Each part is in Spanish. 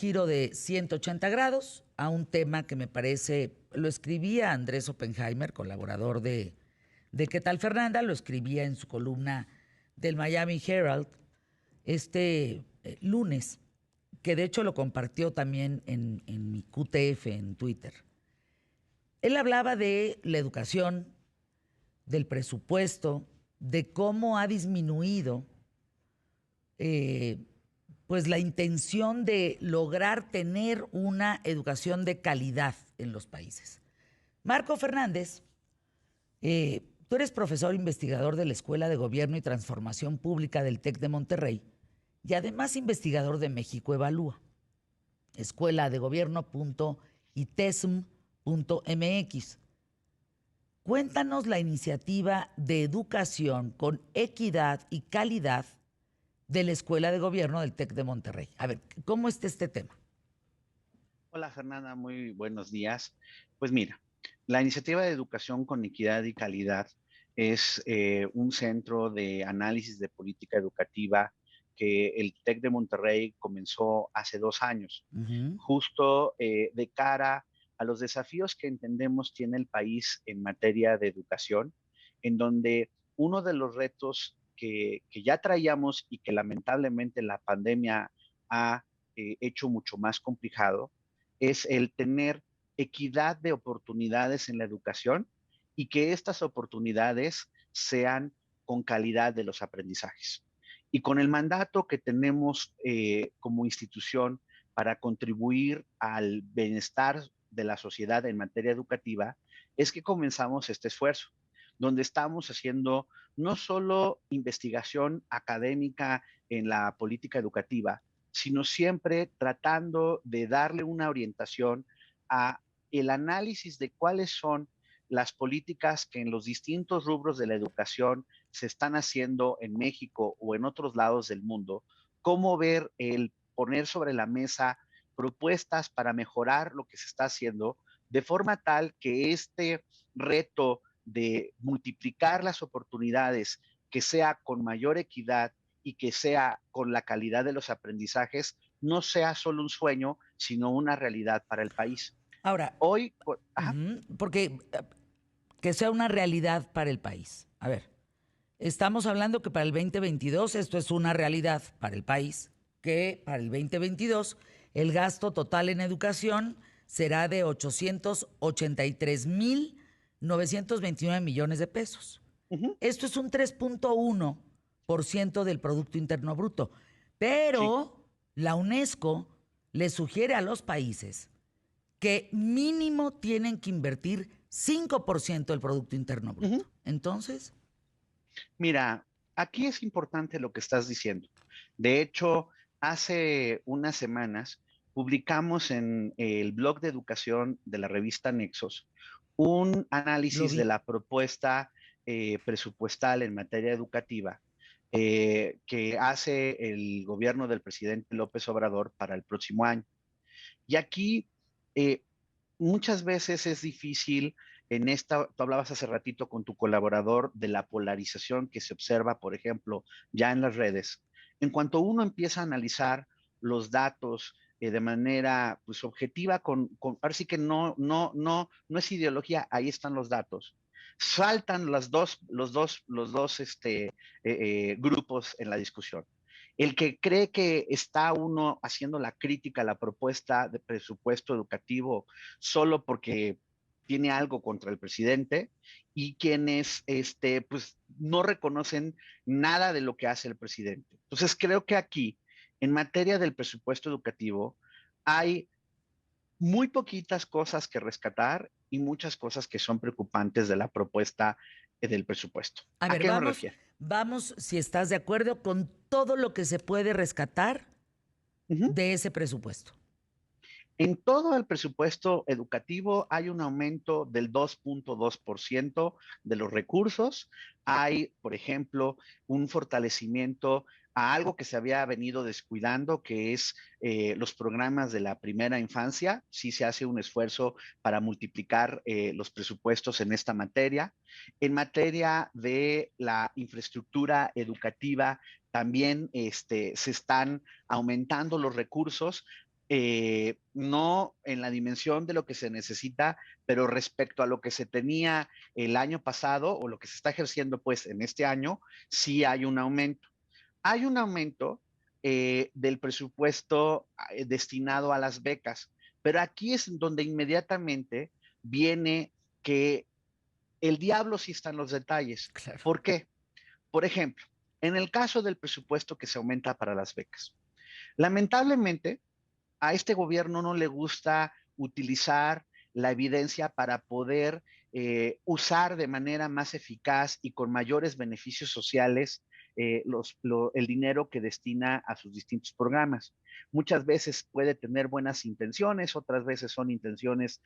giro de 180 grados a un tema que me parece, lo escribía Andrés Oppenheimer, colaborador de ¿Qué tal Fernanda? Lo escribía en su columna del Miami Herald lunes, que de hecho lo compartió también en mi QTF en Twitter. Él hablaba de la educación, del presupuesto, de cómo ha disminuido eh, pues la intención de lograr tener una educación de calidad en los países. Marco Fernández, tú eres profesor investigador de la Escuela de Gobierno y Transformación Pública del TEC de Monterrey y además investigador de México Evalúa, escuela de gobierno.itesm.mx. Cuéntanos la iniciativa de educación con equidad y calidad de la Escuela de Gobierno del TEC de Monterrey. A ver, ¿cómo está este tema? Hola Fernanda, muy buenos días. Pues mira, la iniciativa de educación con equidad y calidad es un centro de análisis de política educativa que el TEC de Monterrey comenzó hace 2 años, Ujú. justo de cara a los desafíos que entendemos tiene el país en materia de educación, en donde uno de los retos que ya traíamos y que lamentablemente la pandemia ha hecho mucho más complicado es el tener equidad de oportunidades en la educación y que estas oportunidades sean con calidad de los aprendizajes. Y con el mandato que tenemos como institución para contribuir al bienestar de la sociedad en materia educativa, es que comenzamos este esfuerzo, donde estamos haciendo no solo investigación académica en la política educativa, sino siempre tratando de darle una orientación a el análisis de cuáles son las políticas que en los distintos rubros de la educación se están haciendo en México o en otros lados del mundo, cómo ver el poner sobre la mesa propuestas para mejorar lo que se está haciendo, de forma tal que este reto de multiplicar las oportunidades, que sea con mayor equidad y que sea con la calidad de los aprendizajes, no sea solo un sueño, sino una realidad para el país. Ahora, Hoy, porque que sea una realidad para el país. A ver, estamos hablando que para el 2022 esto es una realidad para el país, que para el 2022 el gasto total en educación será de 883,929 millones de pesos. uh-huh, Esto es un 3.1% del Producto Interno Bruto. sí, Pero la UNESCO le sugiere a los países que mínimo tienen que invertir 5% del Producto Interno uh-huh. Bruto. Entonces, Mira, aquí es importante lo que estás diciendo. De hecho, hace unas semanas publicamos en el blog de educación de la revista Nexos un lo análisis de vi. la propuesta presupuestal en materia educativa que hace el gobierno del presidente López Obrador para el próximo año. Y aquí eh, muchas veces es difícil en esta, tú hablabas hace ratito con tu colaborador de la polarización que se observa, por ejemplo, ya en las redes. En cuanto uno empieza a analizar los datos de manera pues objetiva, ahora sí que no es ideología, ahí están los datos. Saltan los dos grupos en la discusión. El que cree que está uno haciendo la crítica a la propuesta de presupuesto educativo solo porque tiene algo contra el presidente y quienes pues, no reconocen nada de lo que hace el presidente. Entonces, creo que aquí, en materia del presupuesto educativo, hay muy poquitas cosas que rescatar y muchas cosas que son preocupantes de la propuesta del presupuesto. A ¿A ver, qué me vamos, refiero? vamos, si estás de acuerdo con todo lo que se puede rescatar Uh -huh. de ese presupuesto. En todo el presupuesto educativo hay un aumento del 2.2% de los recursos. Hay, por ejemplo, un fortalecimiento a algo que se había venido descuidando, que es los programas de la primera infancia. Sí se hace un esfuerzo para multiplicar los presupuestos en esta materia. En materia de la infraestructura educativa, también se están aumentando los recursos no en la dimensión de lo que se necesita, pero respecto a lo que se tenía el año pasado o lo que se está ejerciendo pues en este año, sí hay un aumento. Hay un aumento del presupuesto destinado a las becas, pero aquí es donde inmediatamente viene que el diablo sí está en los detalles. Claro. ¿Por qué? Por ejemplo, en el caso del presupuesto que se aumenta para las becas, lamentablemente a este gobierno no le gusta utilizar la evidencia para poder usar de manera más eficaz y con mayores beneficios sociales el dinero que destina a sus distintos programas. Muchas veces puede tener buenas intenciones, otras veces son intenciones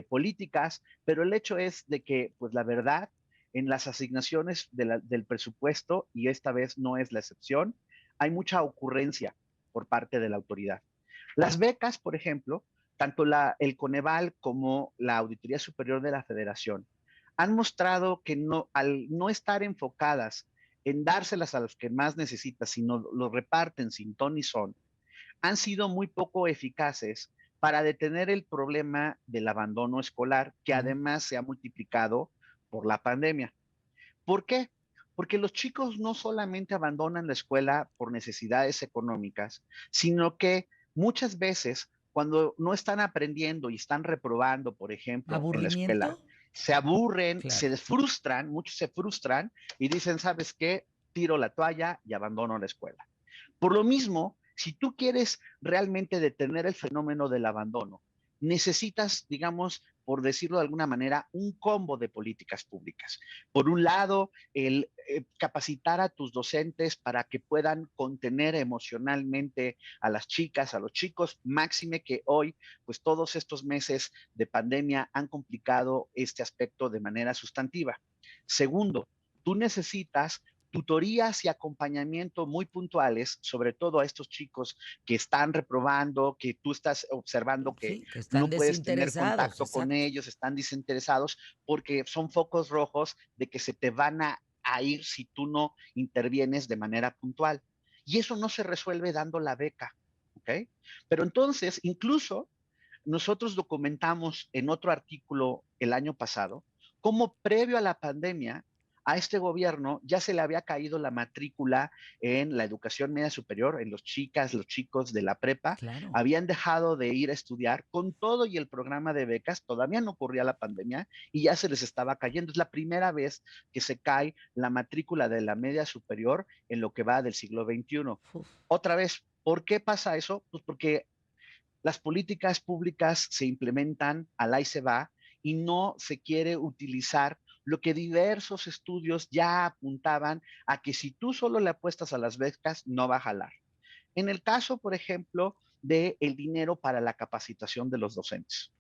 políticas, pero el hecho es de que, pues la verdad, en las asignaciones del presupuesto, y esta vez no es la excepción, hay mucha ocurrencia por parte de la autoridad. Las becas, por ejemplo, tanto el Coneval como la Auditoría Superior de la Federación han mostrado que no, al no estar enfocadas en dárselas a los que más necesitan, sino lo reparten sin ton ni son, han sido muy poco eficaces para detener el problema del abandono escolar, que además se ha multiplicado por la pandemia. ¿Por qué? Porque los chicos no solamente abandonan la escuela por necesidades económicas, sino que muchas veces cuando no están aprendiendo y están reprobando, por ejemplo, en la ¿Aburrimiento? escuela, se aburren, Claro. se frustran, muchos se frustran y dicen, ¿sabes qué? Tiro la toalla y abandono la escuela. Por lo mismo, si tú quieres realmente detener el fenómeno del abandono, necesitas, digamos, por decirlo de alguna manera, un combo de políticas públicas. Por un lado, el capacitar a tus docentes para que puedan contener emocionalmente a las chicas, a los chicos, máxime que hoy, pues todos estos meses de pandemia han complicado este aspecto de manera sustantiva. Segundo, tú necesitas tutorías y acompañamiento muy puntuales, sobre todo a estos chicos que están reprobando, que tú estás observando que Sí, que están no puedes tener desinteresados, contacto con exacto. ellos, están desinteresados, porque son focos rojos de que se te van a ir si tú no intervienes de manera puntual. Y eso no se resuelve dando la beca, ¿ok? Pero entonces, incluso nosotros documentamos en otro artículo el año pasado cómo previo a la pandemia a este gobierno ya se le había caído la matrícula en la educación media superior, en los chicos de la prepa, Claro. habían dejado de ir a estudiar con todo y el programa de becas, todavía no ocurría la pandemia y ya se les estaba cayendo. Es la primera vez que se cae la matrícula de la media superior en lo que va del siglo XXI. Uf. Otra vez, ¿por qué pasa eso? Pues porque las políticas públicas se implementan al ahí se va y no se quiere utilizar lo que diversos estudios ya apuntaban a que si tú solo le apuestas a las becas, no va a jalar. En el caso, por ejemplo, del dinero para la capacitación de los docentes.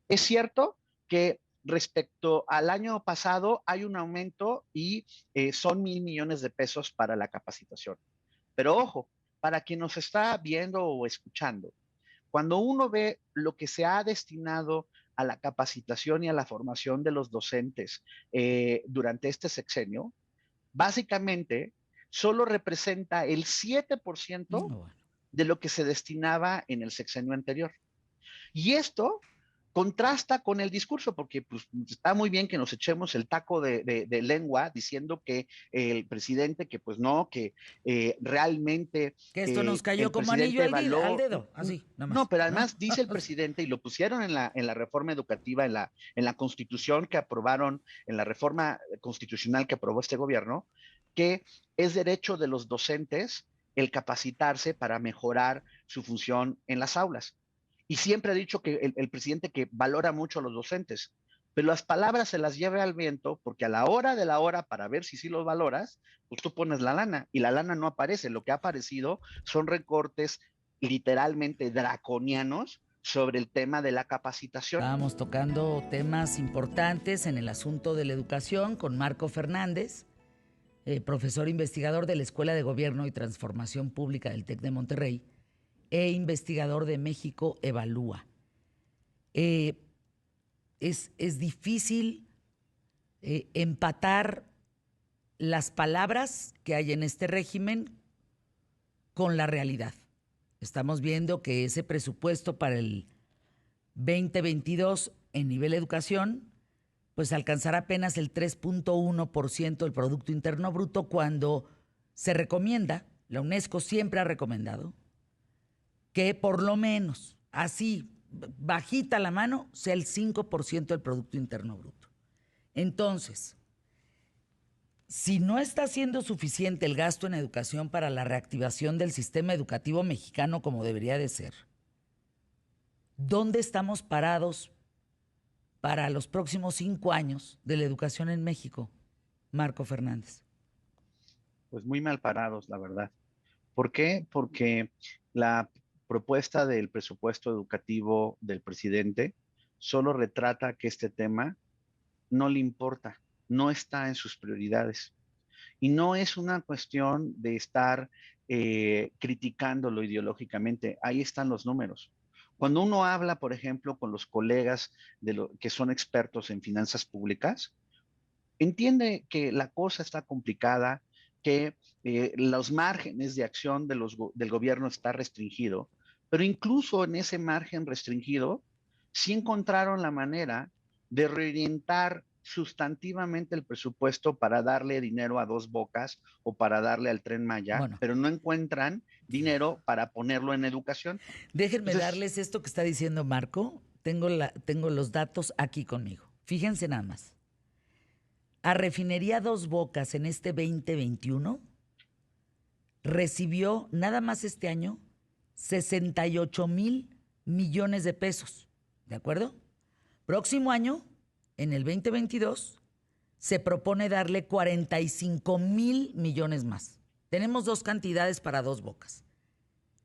Es cierto que respecto al año pasado hay un aumento y son 1,000 millones de pesos para la capacitación. Pero ojo, para quien nos está viendo o escuchando, cuando uno ve lo que se ha destinado a la capacitación y a la formación de los docentes durante este sexenio, básicamente solo representa el 7% No, bueno. de lo que se destinaba en el sexenio anterior. Y esto contrasta con el discurso, porque pues, está muy bien que nos echemos el taco de lengua diciendo que el presidente, que pues no, que realmente Que esto nos que cayó el como anillo presidente al evaluó, dedo, así, nada no, más, pero ¿no? además dice el presidente, y lo pusieron en la reforma educativa, en la constitución que aprobaron, en la reforma constitucional que aprobó este gobierno, que es derecho de los docentes el capacitarse para mejorar su función en las aulas. Y siempre ha dicho que el presidente que valora mucho a los docentes, pero las palabras se las lleve al viento porque a la hora de la hora, para ver si sí los valoras, pues tú pones la lana y la lana no aparece. Lo que ha aparecido son recortes literalmente draconianos sobre el tema de la capacitación. Estábamos tocando temas importantes en el asunto de la educación con Marco Fernández, profesor investigador de la Escuela de Gobierno y Transformación Pública del TEC de Monterrey e investigador de México Evalúa. Eh, es difícil empatar las palabras que hay en este régimen con la realidad. Estamos viendo que ese presupuesto para el 2022 en nivel educación, pues alcanzará apenas el 3.1% del Producto Interno Bruto cuando se recomienda, la UNESCO siempre ha recomendado, que por lo menos, así, bajita la mano, sea el 5% del Producto Interno Bruto. Entonces, si no está siendo suficiente el gasto en educación para la reactivación del sistema educativo mexicano como debería de ser, ¿dónde estamos parados para los próximos 5 años de la educación en México, Marco Fernández? Pues muy mal parados, la verdad. ¿Por qué? Porque la propuesta del presupuesto educativo del presidente solo retrata que este tema no le importa, no está en sus prioridades. Y no es una cuestión de estar criticándolo ideológicamente, ahí están los números. Cuando uno habla, por ejemplo, con los colegas que son expertos en finanzas públicas, entiende que la cosa está complicada, que los márgenes de acción del gobierno está restringido, pero incluso en ese margen restringido, sí encontraron la manera de reorientar sustantivamente el presupuesto para darle dinero a Dos Bocas o para darle al Tren Maya, Bueno, pero no encuentran dinero para ponerlo en educación. déjenme Entonces, darles esto que está diciendo Marco. Tengo los datos aquí conmigo. Fíjense nada más. A Refinería Dos Bocas en este 2021 recibió nada más este año 68,000 millones de pesos. ¿De acuerdo? Próximo año, en el 2022, se propone darle 45,000 millones más. Tenemos dos cantidades para Dos Bocas: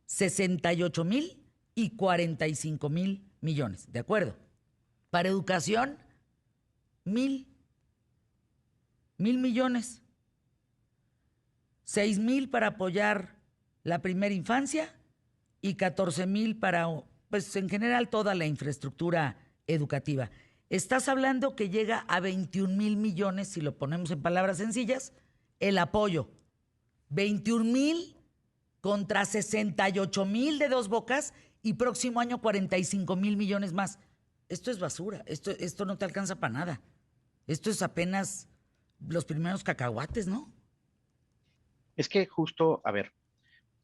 68,000 y 45,000 millones. ¿De acuerdo? Para educación, 1,000 millones. 6,000 para apoyar la primera infancia y 14,000 para, pues en general, toda la infraestructura educativa. Estás hablando que llega a 21,000 millones, si lo ponemos en palabras sencillas, el apoyo. 21,000 contra 68,000 de Dos Bocas y próximo año 45,000 millones más. Esto es basura, esto no te alcanza para nada. Esto es apenas los primeros cacahuates, ¿no? es que justo, a ver,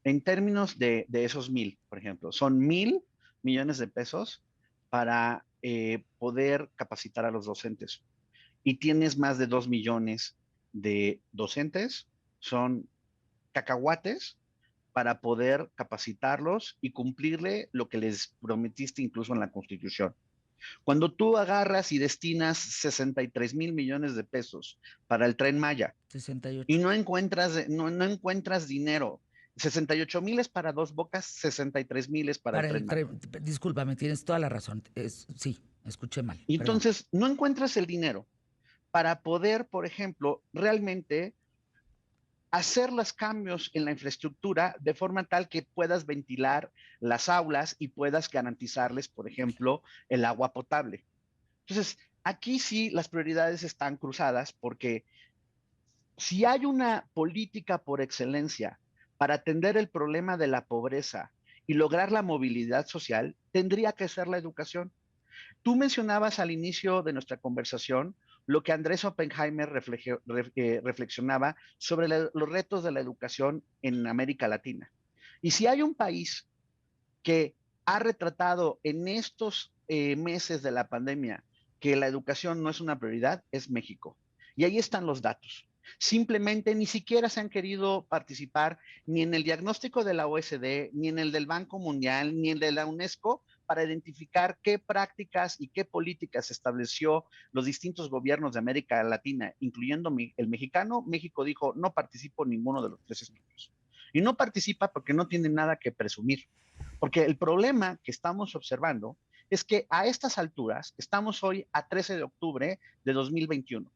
en términos de esos 1,000, por ejemplo, son 1,000 millones de pesos para poder capacitar a los docentes. Y tienes más de 2 millones de docentes, son cacahuates para poder capacitarlos y cumplirle lo que les prometiste incluso en la Constitución. Cuando tú agarras y destinas 63,000 millones de pesos para el Tren Maya, y 68. no encuentras dinero. 68,000 es para Dos Bocas, 63,000 es para el Para Tren el Maya. discúlpame, tienes toda la razón. Sí, escuché mal, Y perdón. entonces no encuentras el dinero para poder, por ejemplo, realmente hacer los cambios en la infraestructura de forma tal que puedas ventilar las aulas y puedas garantizarles, por ejemplo, el agua potable. Entonces, aquí sí las prioridades están cruzadas porque si hay una política por excelencia para atender el problema de la pobreza y lograr la movilidad social, tendría que ser la educación. Tú mencionabas al inicio de nuestra conversación lo que Andrés Oppenheimer reflexionaba sobre los retos de la educación en América Latina. Y si hay un país que ha retratado en estos meses de la pandemia que la educación no es una prioridad, es México. Y ahí están los datos. Simplemente ni siquiera se han querido participar ni en el diagnóstico de la OSD, ni en el del Banco Mundial, ni en el de la UNESCO para identificar qué prácticas y qué políticas estableció los distintos gobiernos de América Latina, incluyendo el mexicano. México dijo, no participo en ninguno de los tres estudios. Y no participa porque no tiene nada que presumir. Porque el problema que estamos observando es que a estas alturas, estamos hoy a 13 de octubre de 2021,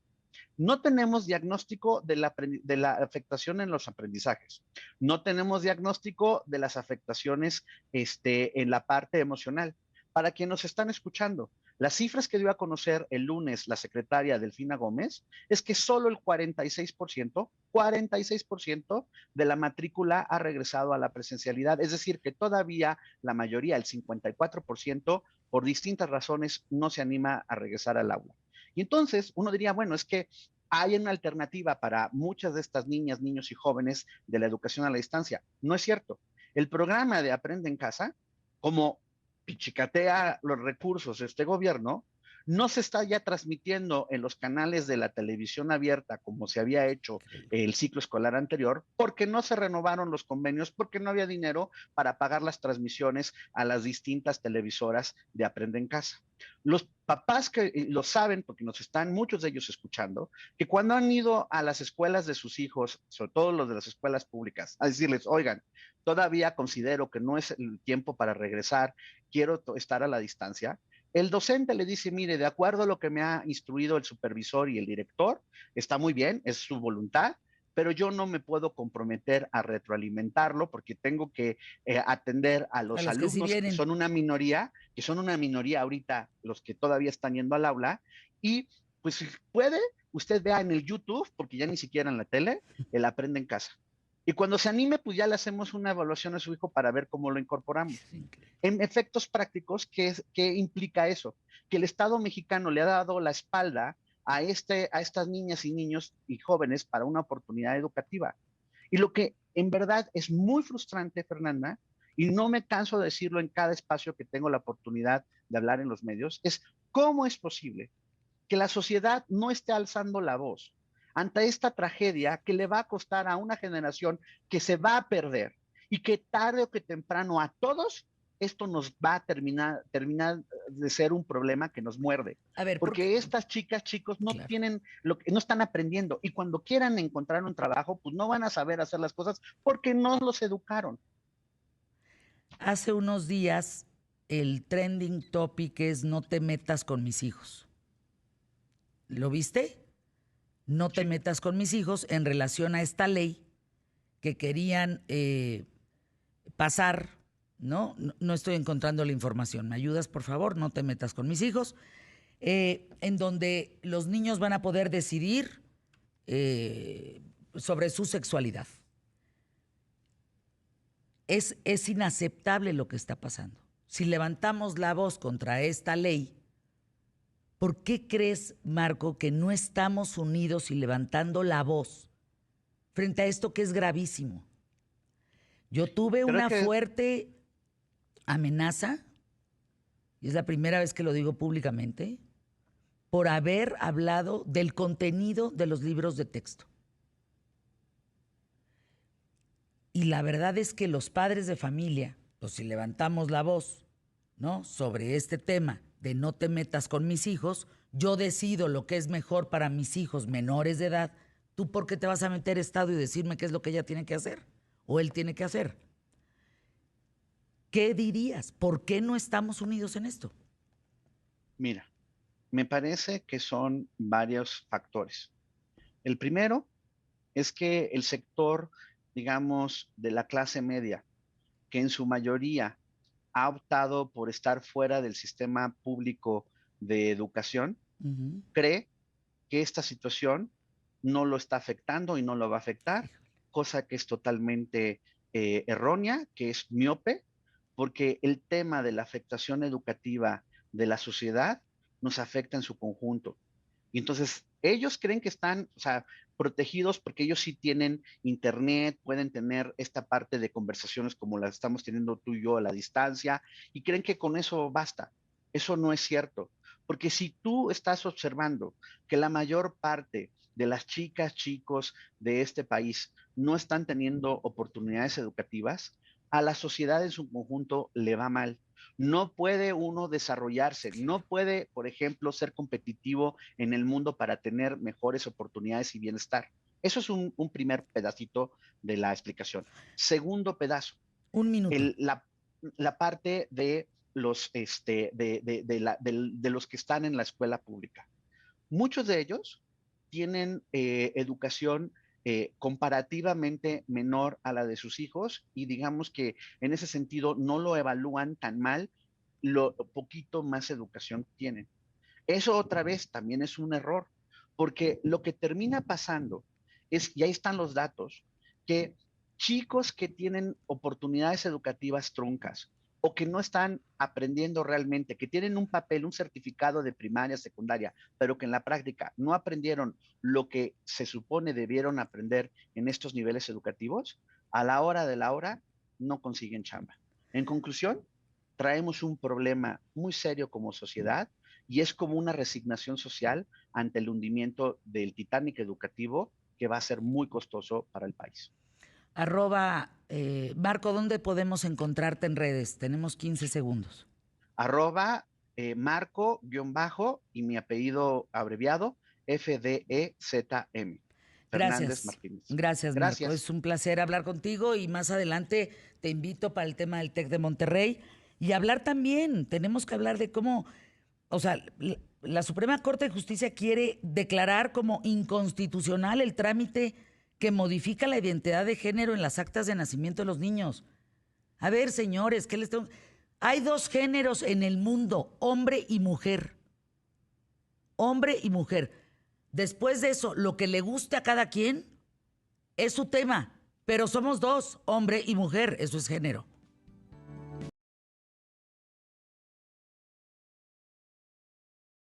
no tenemos diagnóstico de la afectación en los aprendizajes, no tenemos diagnóstico de las afectaciones en la parte emocional. Para quienes nos están escuchando, Las cifras que dio a conocer el lunes la secretaria Delfina Gómez es que solo el 46% de la matrícula ha regresado a la presencialidad, es decir, que todavía la mayoría, el 54%, por distintas razones no se anima a regresar al aula. Y entonces uno diría, bueno, es que hay una alternativa para muchas de estas niñas, niños y jóvenes de la educación a la distancia. No es cierto. El programa de Aprende en Casa, como pichicatea los recursos de este gobierno, no se está ya transmitiendo en los canales de la televisión abierta como se había hecho el ciclo escolar anterior, porque no se renovaron los convenios, porque no había dinero para pagar las transmisiones a las distintas televisoras de Aprende en Casa. Los papás que lo saben, porque nos están muchos de ellos escuchando, que cuando han ido a las escuelas de sus hijos, sobre todo los de las escuelas públicas, a decirles, oigan, todavía considero que no es el tiempo para regresar, quiero estar a la distancia, el docente le dice, mire, de acuerdo a lo que me ha instruido el supervisor y el director, está muy bien, es su voluntad, pero yo no me puedo comprometer a retroalimentarlo porque tengo que atender a A los los que sí alumnos vienen. que son una minoría ahorita, los que todavía están yendo al aula, y pues si puede, usted vea en el YouTube, porque ya ni siquiera en la tele, el Aprende en Casa. Y cuando se anime, pues ya le hacemos una evaluación a su hijo para ver cómo lo incorporamos. En efectos prácticos, ¿qué implica eso? Que el Estado mexicano le ha dado la espalda a estas niñas y niños y jóvenes para una oportunidad educativa. Y lo que en verdad es muy frustrante, Fernanda, y no me canso de decirlo en cada espacio que tengo la oportunidad de hablar en los medios, es cómo es posible que la sociedad no esté alzando la voz ante esta tragedia que le va a costar a una generación que se va a perder y que tarde o que temprano a todos esto nos va a terminar de ser un problema que nos muerde. A ver, ¿por qué? Porque estas chicas, chicos, no Claro. tienen no están aprendiendo y cuando quieran encontrar un trabajo, pues no van a saber hacer las cosas porque no los educaron. Hace unos días el trending topic es no te metas con mis hijos. ¿Lo viste? No te Sí. metas con mis hijos en relación a esta ley que querían pasar, ¿no? No estoy encontrando la información. ¿Me ayudas, por favor? No te metas con mis hijos. En donde los niños van a poder decidir sobre su sexualidad. Es inaceptable lo que está pasando. Si levantamos la voz contra esta ley, ¿por qué crees, Marco, que no estamos unidos y levantando la voz frente a esto que es gravísimo? Yo tuve Creo una que fuerte amenaza, y es la primera vez que lo digo públicamente, por haber hablado del contenido de los libros de texto. Y la verdad es que los padres de familia, pues si levantamos la voz, ¿no?, sobre este tema de no te metas con mis hijos, yo decido lo que es mejor para mis hijos menores de edad, ¿tú por qué te vas a meter estado y decirme qué es lo que ella tiene que hacer? O él tiene que hacer. ¿Qué dirías? ¿Por qué no estamos unidos en esto? mira, me parece que son varios factores. El primero es que el sector, digamos, de la clase media, que en su mayoría ha optado por estar fuera del sistema público de educación, Uh-huh. cree que esta situación no lo está afectando y no lo va a afectar, cosa que es totalmente errónea, que es miope, porque el tema de la afectación educativa de la sociedad nos afecta en su conjunto. Y entonces ellos creen que están, o sea, protegidos porque ellos sí tienen internet, pueden tener esta parte de conversaciones como las estamos teniendo tú y yo a la distancia, y creen que con eso basta. Eso no es cierto, porque si tú estás observando que la mayor parte de las chicas, chicos de este país no están teniendo oportunidades educativas, a la sociedad en su conjunto le va mal. No puede uno desarrollarse, no puede, por ejemplo, ser competitivo en el mundo para tener mejores oportunidades y bienestar. Eso es un primer pedacito de la explicación. Segundo pedazo, Un minuto. la parte de de los que están en la escuela pública. Muchos de ellos tienen educación comparativamente menor a la de sus hijos y digamos que en ese sentido no lo evalúan tan mal lo poquito más educación que tienen. Eso otra vez también es un error, porque lo que termina pasando es, y ahí están los datos, que chicos que tienen oportunidades educativas truncas o que no están aprendiendo realmente, que tienen un papel, un certificado de primaria, secundaria, pero que en la práctica no aprendieron lo que se supone debieron aprender en estos niveles educativos, a la hora de la hora no consiguen chamba. En conclusión, traemos un problema muy serio como sociedad y es como una resignación social ante el hundimiento del Titanic educativo que va a ser muy costoso para el país. Marco, ¿dónde podemos encontrarte en redes? Tenemos 15 segundos. Arroba Marco guión bajo y mi apellido abreviado FDEZM. Fernández Gracias. Martínez. Gracias, Marco. Gracias. Es un placer hablar contigo y más adelante te invito para el tema del TEC de Monterrey y hablar también, tenemos que hablar de cómo, o sea, la Suprema Corte de Justicia quiere declarar como inconstitucional el trámite que modifica la identidad de género en las actas de nacimiento de los niños. A ver, señores, ¿qué les tengo? Hay dos géneros en el mundo, hombre y mujer. Hombre y mujer. Después de eso, lo que le guste a cada quien es su tema, pero somos dos, hombre y mujer, eso es género.